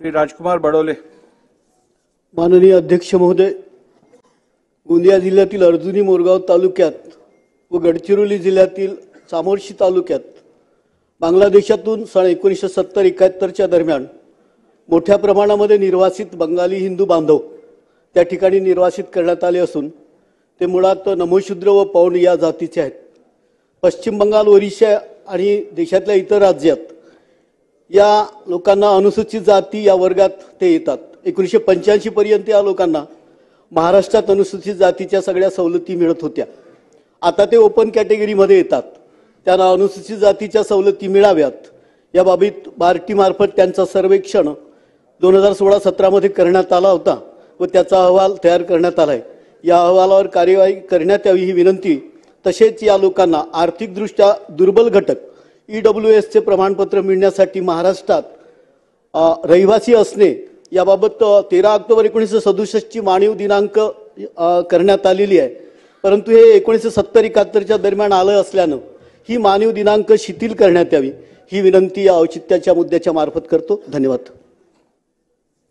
श्री राजकुमार बडोले। माननीय अध्यक्ष महोदय, गोंदिया जिल्ह्यातील अर्जुनी मोरगाव तालुक्यात व गडचिरोली जिल्ह्यातील चामोर्शी तालुक्यात बांगलादेशातून सन 1970-71च्या दरम्यान मोठ्या प्रमाणामध्ये निर्वासित बंगाली हिंदू बांधव त्या ठिकाणी निर्वासित करण्यात आले असून ते मुळात नमोशूद्र व पौंड या जातीचे आहेत। पश्चिम बंगाल, ओरिसा आणि देशातल्या इतर राज्यात या लोकांना अनुसूचित जाती या वर्गात ते येतात। 1985 पर्यंत या लोकांना महाराष्ट्रात अनुसूचित जातीच्या सगळ्या सवलती मिळत होत्या। आता ते ओपन कॅटेगरीमध्ये येतात। त्यांना अनुसूचित जातीच्या सवलती मिळाव्यात याबाबत बार्टी मार्फत त्यांचा सर्वेक्षण 2016-17 मध्ये करण्यात आला होता व त्याचा अहवाल तयार करण्यात आलाय। या अहवालावर कार्यवाही करण्यात यावी ही विनंती। तसेच या लोकांना आर्थिकदृष्ट्या दुर्बल घटक EWS चे प्रमाणपत्र मिळण्यासाठी महाराष्ट्रात रहिवासी असणे याबाबत 13 ऑक्टोबर 1967 ची मानव दिनांक करण्यात आलेली आहे, परंतु हे 1970-71च्या दरम्यान आलं असल्यानं ही मानव दिनांक शिथिल करण्यात यावी ही विनंती या औचित्याच्या मुद्द्याच्या मार्फत करतो। धन्यवाद।